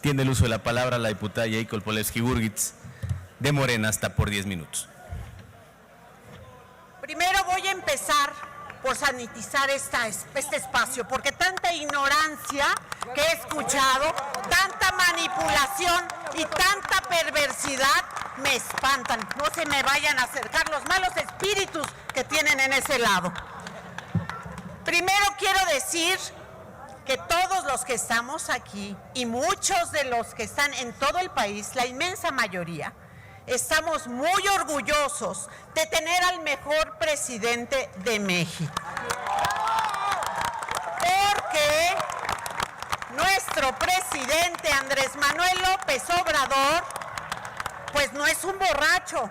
Tiene el uso de la palabra la diputada Jacob Polevsky-Gurgitz, de Morena, hasta por 10 minutos. Primero voy a empezar por sanitizar este espacio, porque tanta ignorancia que he escuchado, tanta manipulación y tanta perversidad me espantan. No se me vayan a acercar los malos espíritus que tienen en ese lado. Primero quiero decir que todos los que estamos aquí y muchos de los que están en todo el país, la inmensa mayoría, estamos muy orgullosos de tener al mejor presidente de México. Porque nuestro presidente Andrés Manuel López Obrador, pues no es un borracho,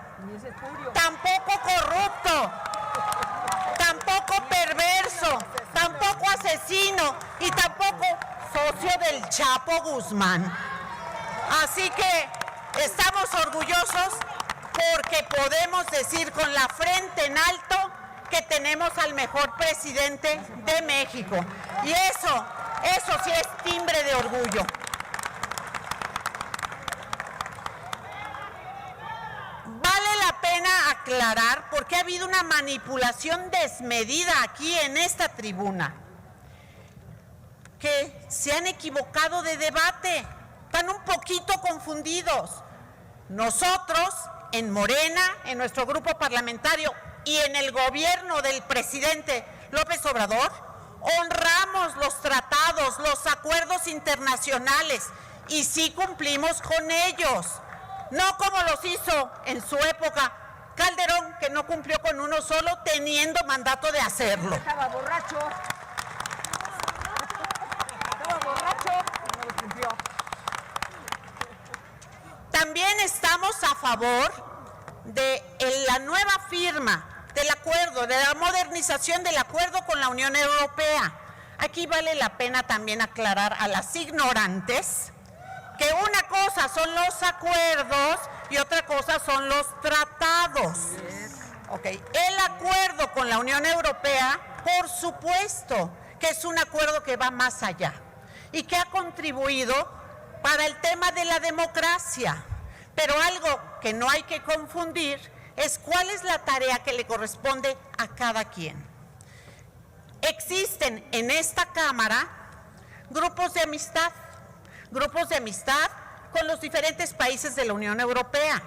tampoco corrupto, tampoco perverso, tampoco asesino y tampoco socio del Chapo Guzmán. Así que estamos orgullosos porque podemos decir con la frente en alto que tenemos al mejor presidente de México. Y eso sí es timbre de orgullo. Vale la pena aclarar porque ha habido una manipulación desmedida aquí en esta tribuna, que se han equivocado de debate, están un poquito confundidos. Nosotros, en Morena, en nuestro grupo parlamentario y en el gobierno del presidente López Obrador, honramos los tratados, los acuerdos internacionales y sí cumplimos con ellos. No como los hizo en su época Calderón, que no cumplió con uno solo, teniendo mandato de hacerlo. Estaba borracho. Estaba borracho y no lo cumplió. También estamos a favor de la nueva firma del acuerdo, de la modernización del acuerdo con la Unión Europea. Aquí vale la pena también aclarar a las ignorantes que una cosa son los acuerdos y otra cosa son los tratados. Okay. El acuerdo con la Unión Europea, por supuesto, que es un acuerdo que va más allá y que ha contribuido para el tema de la democracia. Pero algo que no hay que confundir es cuál es la tarea que le corresponde a cada quien. Existen en esta Cámara grupos de amistad con los diferentes países de la Unión Europea,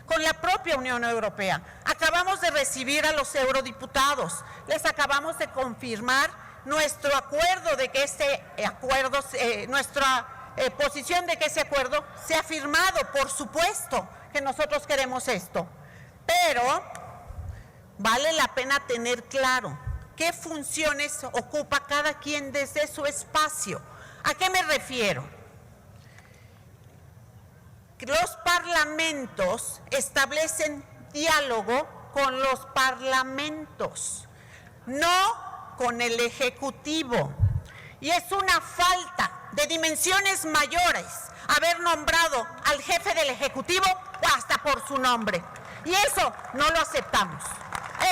con la propia Unión Europea. Acabamos de recibir a los eurodiputados, les acabamos de confirmar nuestro acuerdo de que nuestra posición de que ese acuerdo sea firmado. Por supuesto que nosotros queremos esto, pero vale la pena tener claro qué funciones ocupa cada quien desde su espacio. ¿A qué me refiero? Los parlamentos establecen diálogo con los parlamentos, no con el Ejecutivo. Y es una falta de dimensiones mayores haber nombrado al jefe del Ejecutivo hasta por su nombre. Y eso no lo aceptamos.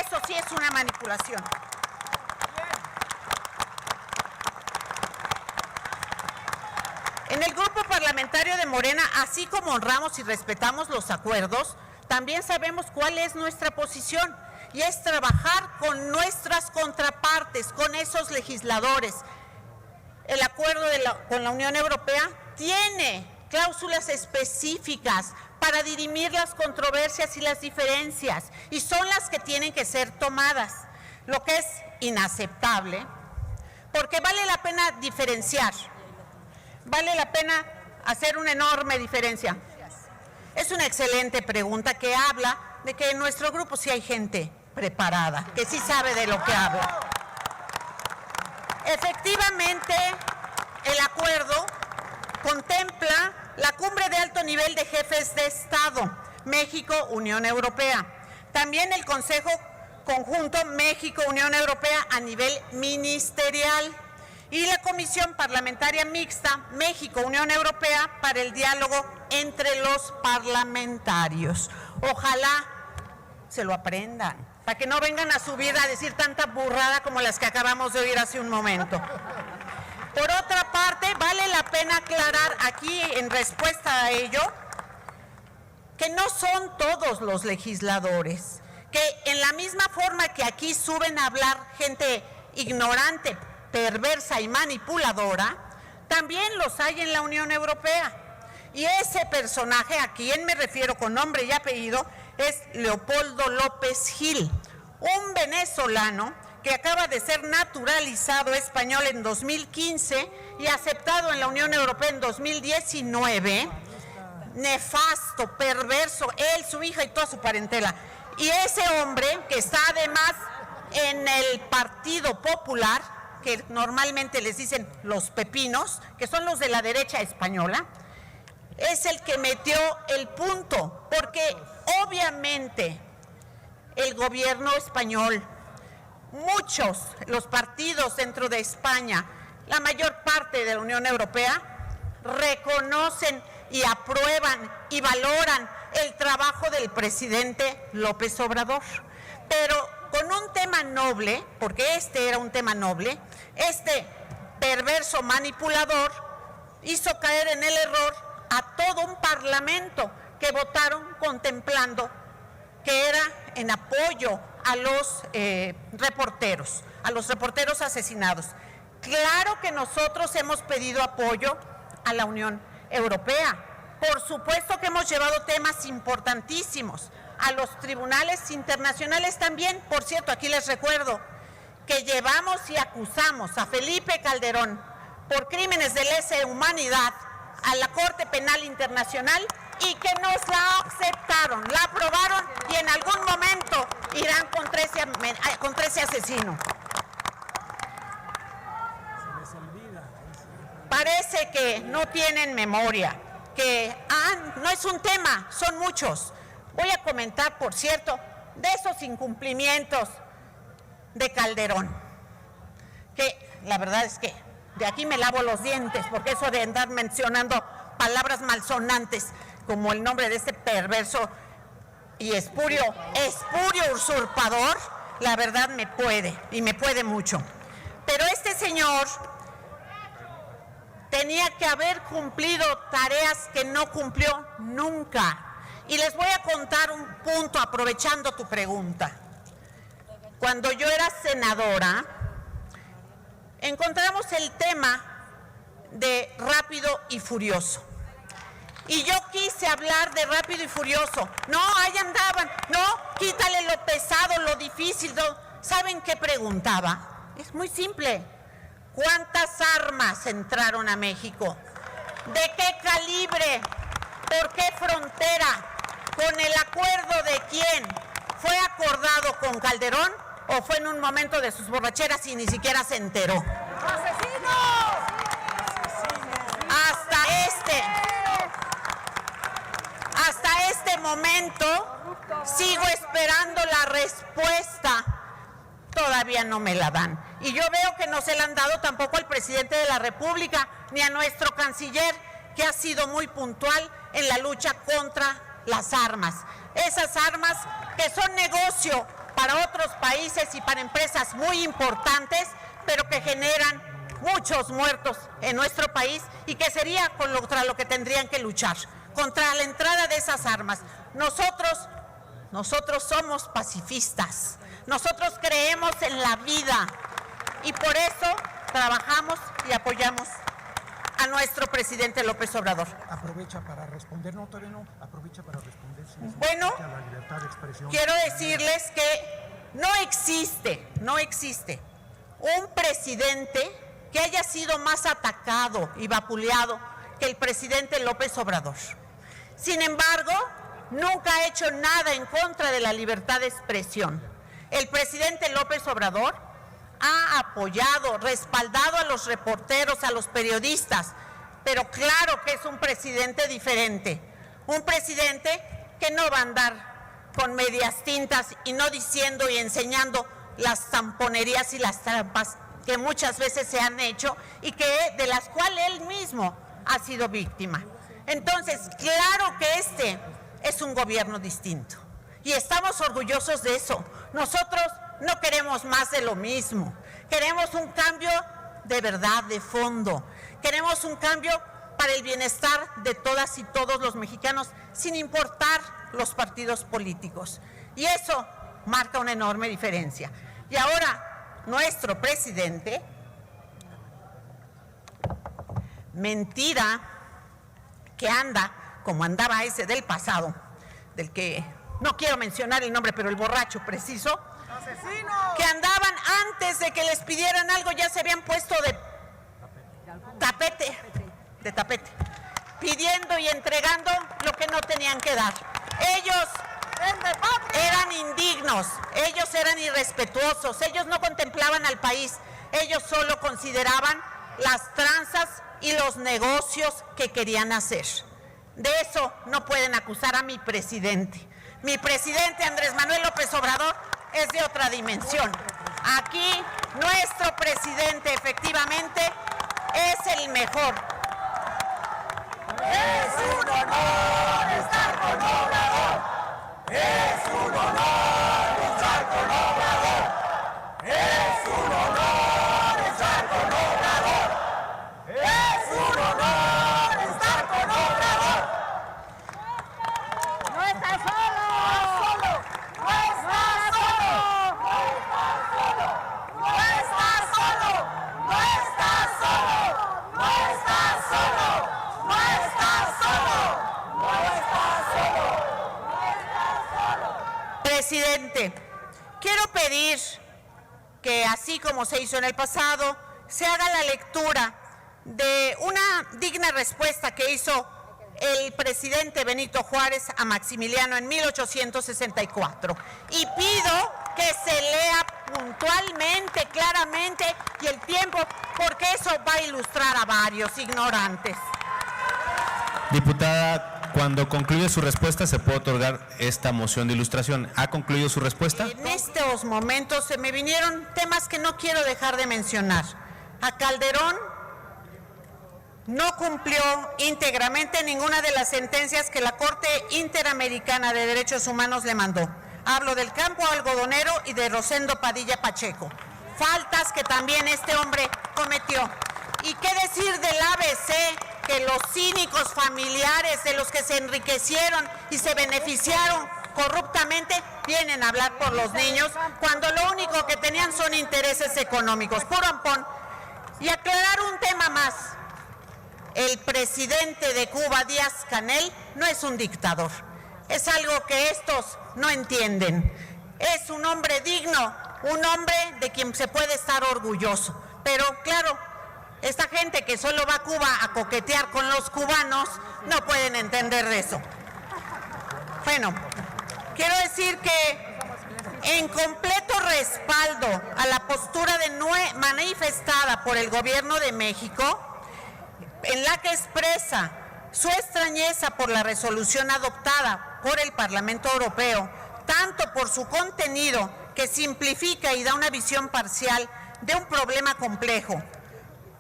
Eso sí es una manipulación. En el grupo parlamentario de Morena, así como honramos y respetamos los acuerdos, también sabemos cuál es nuestra posición, y es trabajar con nuestras contrapartes, con esos legisladores. El acuerdo con la Unión Europea tiene cláusulas específicas para dirimir las controversias y las diferencias, y son las que tienen que ser tomadas, lo que es inaceptable, porque vale la pena diferenciar. Vale la pena hacer una enorme diferencia. Es una excelente pregunta que habla de que en nuestro grupo sí hay gente preparada, que sí sabe de lo que habla. Efectivamente, el acuerdo contempla la cumbre de alto nivel de jefes de Estado, México-Unión Europea. También el Consejo Conjunto México-Unión Europea a nivel ministerial. Y la Comisión Parlamentaria Mixta México-Unión Europea para el diálogo entre los parlamentarios. Ojalá se lo aprendan, para que no vengan a subir a decir tanta burrada como las que acabamos de oír hace un momento. Por otra parte, vale la pena aclarar aquí, en respuesta a ello, que no son todos los legisladores, que en la misma forma que aquí suben a hablar gente ignorante, perversa y manipuladora, también los hay en la Unión Europea. Y ese personaje, a quien me refiero con nombre y apellido, es Leopoldo López Gil, un venezolano que acaba de ser naturalizado español en 2015 y aceptado en la Unión Europea en 2019, nefasto, perverso, él, su hija y toda su parentela. Y ese hombre, que está además en el Partido Popular, que normalmente les dicen los pepinos, que son los de la derecha española, es el que metió el punto, porque obviamente el gobierno español, los partidos dentro de España, la mayor parte de la Unión Europea, reconocen y aprueban y valoran el trabajo del presidente López Obrador. Pero con un tema noble, porque este era un tema noble, este perverso manipulador hizo caer en el error a todo un parlamento que votaron contemplando que era en apoyo a los reporteros asesinados. Claro que nosotros hemos pedido apoyo a la Unión Europea. Por supuesto que hemos llevado temas importantísimos a los tribunales internacionales también. Por cierto, aquí les recuerdo que llevamos y acusamos a Felipe Calderón por crímenes de lesa humanidad a la Corte Penal Internacional y que nos la aceptaron, la aprobaron y en algún momento irán contra ese asesino. Parece que no tienen memoria, que no es un tema, son muchos. Voy a comentar, por cierto, de esos incumplimientos de Calderón, que la verdad es que de aquí me lavo los dientes, porque eso de andar mencionando palabras malsonantes como el nombre de este perverso y espurio usurpador, la verdad me puede, y me puede mucho. Pero este señor tenía que haber cumplido tareas que no cumplió nunca. Y les voy a contar un punto aprovechando tu pregunta. Cuando yo era senadora, encontramos el tema de Rápido y Furioso. Y yo quise hablar de Rápido y Furioso. No, ahí andaban. No, quítale lo pesado, lo difícil. No. ¿Saben qué preguntaba? Es muy simple. ¿Cuántas armas entraron a México? ¿De qué calibre? ¿Por qué frontera? ¿Con el acuerdo de quién? ¿Fue acordado con Calderón o fue en un momento de sus borracheras y ni siquiera se enteró? ¡Asesinos! Hasta este momento sigo esperando la respuesta. Todavía no me la dan. Y yo veo que no se la han dado tampoco al presidente de la República ni a nuestro canciller, que ha sido muy puntual en la lucha contra las armas. Esas armas que son negocio para otros países y para empresas muy importantes, pero que generan muchos muertos en nuestro país y que sería contra lo que tendrían que luchar, contra la entrada de esas armas. Nosotros somos pacifistas, nosotros creemos en la vida y por eso trabajamos y apoyamos a nuestro presidente López Obrador. Aprovecha para responder, no, todavía no, aprovecha para responder. Bueno, a la libertad de expresión. Quiero decirles que no existe un presidente que haya sido más atacado y vapuleado que el presidente López Obrador. Sin embargo, nunca ha hecho nada en contra de la libertad de expresión. El presidente López Obrador ha apoyado, respaldado a los reporteros, a los periodistas, pero claro que es un presidente diferente, un presidente que no va a andar con medias tintas y no diciendo y enseñando las zamponerías y las trampas que muchas veces se han hecho y de las cuales él mismo ha sido víctima. Entonces, claro que este es un gobierno distinto y estamos orgullosos de eso. Nosotros no queremos más de lo mismo, queremos un cambio de verdad, de fondo. Queremos un cambio para el bienestar de todas y todos los mexicanos, sin importar los partidos políticos. Y eso marca una enorme diferencia. Y ahora, nuestro presidente, mentira, que anda como andaba ese del pasado, del que no quiero mencionar el nombre, pero el borracho preciso, ¡Asesino! que andaban antes de que les pidieran algo, ya se habían puesto de tapete, pidiendo y entregando lo que no tenían que dar. Ellos eran indignos, ellos eran irrespetuosos, ellos no contemplaban al país, ellos solo consideraban las tranzas y los negocios que querían hacer. De eso no pueden acusar a mi presidente. Mi presidente Andrés Manuel López Obrador es de otra dimensión. Aquí nuestro presidente efectivamente es el mejor. ¡Es un honor estar con Obrador! ¡Es un honor luchar con Obrador! ¡Es un honor estar con Obrador! ¡Es un honor estar con Obrador! ¡No estás solo! ¡No estás solo! ¡No estás solo! ¡No estás solo! ¡No estás solo! ¡No estás solo! ¡No estás solo! Presidente, quiero pedir que, así como se hizo en el pasado, se haga la lectura de una digna respuesta que hizo el presidente Benito Juárez a Maximiliano en 1864. Y pido que se lea puntualmente, claramente, y el tiempo, porque eso va a ilustrar a varios ignorantes. Diputada, cuando concluye su respuesta se puede otorgar esta moción de ilustración. ¿Ha concluido su respuesta? En estos momentos se me vinieron temas que no quiero dejar de mencionar. A Calderón no cumplió íntegramente ninguna de las sentencias que la Corte Interamericana de Derechos Humanos le mandó. Hablo del campo algodonero y de Rosendo Padilla Pacheco. Faltas que también este hombre cometió. ¿Y qué decir del ABC? Que los cínicos familiares de los que se enriquecieron y se beneficiaron corruptamente vienen a hablar por los niños cuando lo único que tenían son intereses económicos. Puro ampón. Y aclarar un tema más. El presidente de Cuba, Díaz-Canel, no es un dictador. Es algo que estos no entienden. Es un hombre digno, un hombre de quien se puede estar orgulloso. Pero claro, esta gente que solo va a Cuba a coquetear con los cubanos no pueden entender de eso. Bueno, quiero decir que en completo respaldo a la postura manifestada por el Gobierno de México, en la que expresa su extrañeza por la resolución adoptada por el Parlamento Europeo, tanto por su contenido que simplifica y da una visión parcial de un problema complejo,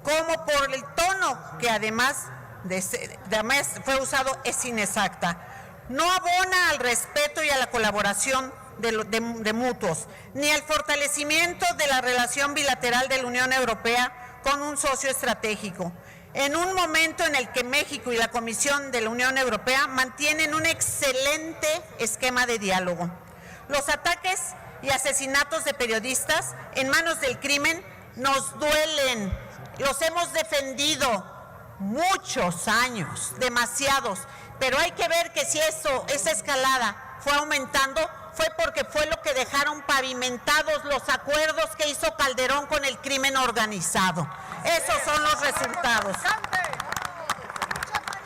como por el tono que además fue usado es inexacta. No abona al respeto y a la colaboración de mutuos, ni al fortalecimiento de la relación bilateral de la Unión Europea con un socio estratégico. En un momento en el que México y la Comisión de la Unión Europea mantienen un excelente esquema de diálogo. Los ataques y asesinatos de periodistas en manos del crimen nos duelen. Los hemos defendido muchos años, demasiados, pero hay que ver que si esa escalada fue aumentando, fue porque fue lo que dejaron pavimentados los acuerdos que hizo Calderón con el crimen organizado. Esos son los resultados.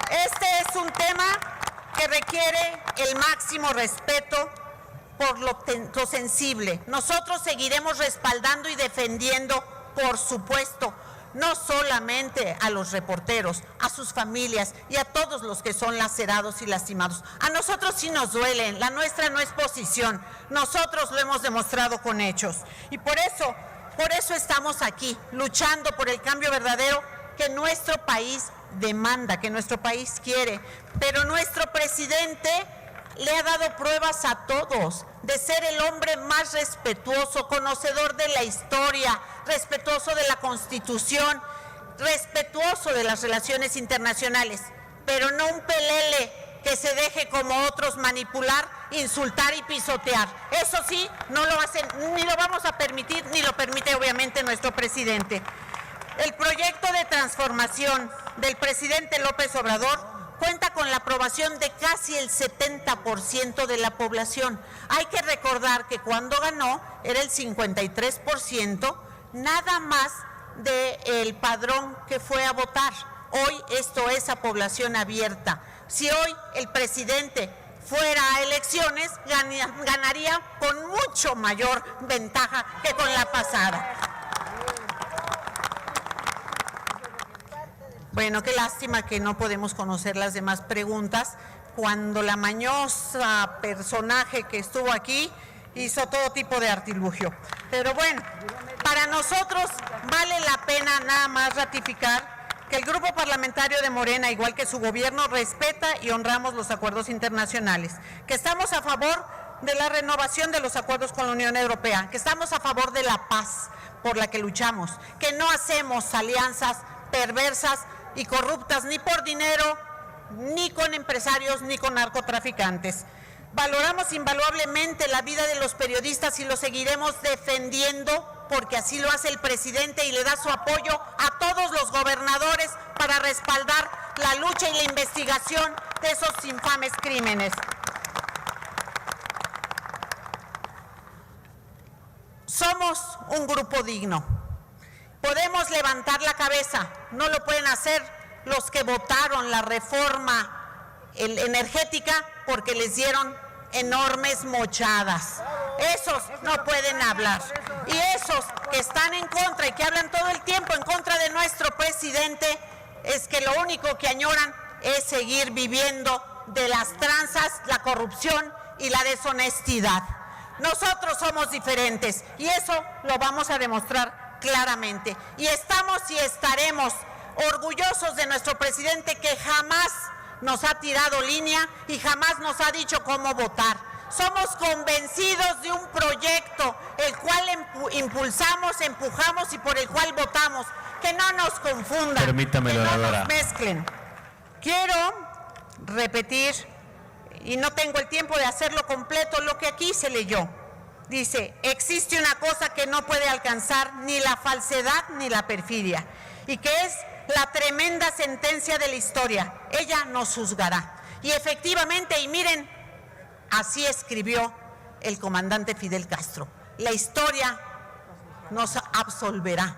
Este es un tema que requiere el máximo respeto por lo sensible. Nosotros seguiremos respaldando y defendiendo, por supuesto, no solamente a los reporteros, a sus familias y a todos los que son lacerados y lastimados. A nosotros sí nos duelen, la nuestra no es posición, nosotros lo hemos demostrado con hechos. Y por eso estamos aquí, luchando por el cambio verdadero que nuestro país demanda, que nuestro país quiere. Pero nuestro presidente le ha dado pruebas a todos de ser el hombre más respetuoso, conocedor de la historia, respetuoso de la Constitución, respetuoso de las relaciones internacionales, pero no un pelele que se deje como otros manipular, insultar y pisotear. Eso sí, no lo hacen, ni lo vamos a permitir, ni lo permite obviamente nuestro presidente. El proyecto de transformación del presidente López Obrador cuenta con la aprobación de casi el 70% de la población. Hay que recordar que cuando ganó era el 53%, nada más del padrón que fue a votar. Hoy esto es a población abierta. Si hoy el presidente fuera a elecciones, ganaría con mucho mayor ventaja que con la pasada. Bueno, qué lástima que no podemos conocer las demás preguntas cuando la mañosa personaje que estuvo aquí hizo todo tipo de artilugio. Pero bueno, para nosotros vale la pena nada más ratificar que el Grupo Parlamentario de Morena, igual que su gobierno, respeta y honramos los acuerdos internacionales, que estamos a favor de la renovación de los acuerdos con la Unión Europea, que estamos a favor de la paz por la que luchamos, que no hacemos alianzas perversas y corruptas ni por dinero, ni con empresarios, ni con narcotraficantes. Valoramos invaluablemente la vida de los periodistas y lo seguiremos defendiendo porque así lo hace el presidente y le da su apoyo a todos los gobernadores para respaldar la lucha y la investigación de esos infames crímenes. Somos un grupo digno. Podemos levantar la cabeza, no lo pueden hacer los que votaron la reforma energética porque les dieron enormes mochadas. Esos no pueden hablar. Y esos que están en contra y que hablan todo el tiempo en contra de nuestro presidente, es que lo único que añoran es seguir viviendo de las tranzas, la corrupción y la deshonestidad. Nosotros somos diferentes y eso lo vamos a demostrar claramente. Y estamos y estaremos orgullosos de nuestro presidente que jamás nos ha tirado línea y jamás nos ha dicho cómo votar. Somos convencidos de un proyecto el cual impulsamos, empujamos y por el cual votamos. Que no nos confundan, Permítame, que no senadora. nos mezclen. Quiero repetir, y no tengo el tiempo de hacerlo completo, lo que aquí se leyó. Dice, existe una cosa que no puede alcanzar ni la falsedad ni la perfidia, y que es la tremenda sentencia de la historia. Ella nos juzgará. Y efectivamente, y miren, así escribió el comandante Fidel Castro. La historia nos absolverá.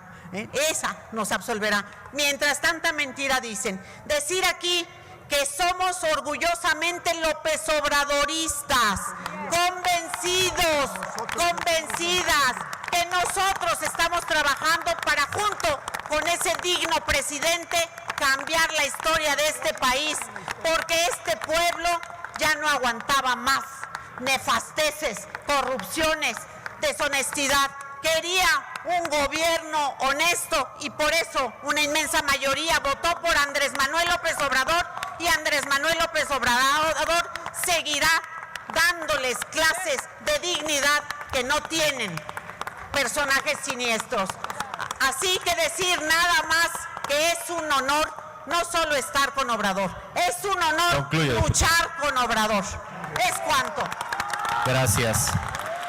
Esa nos absolverá. Mientras tanta mentira dicen. Decir aquí que somos orgullosamente López Obradoristas, convencidos, convencidas, que nosotros estamos trabajando para, junto con ese digno presidente, cambiar la historia de este país, porque este pueblo ya no aguantaba más nefasteces, corrupciones, deshonestidad. Quería un gobierno honesto y por eso una inmensa mayoría votó por Andrés Manuel López Obrador, y Andrés Manuel López Obrador seguirá dándoles clases de dignidad que no tienen personajes siniestros. Así que decir nada más que es un honor no solo estar con Obrador, es un honor Concluye, luchar con Obrador. Es cuanto. Gracias.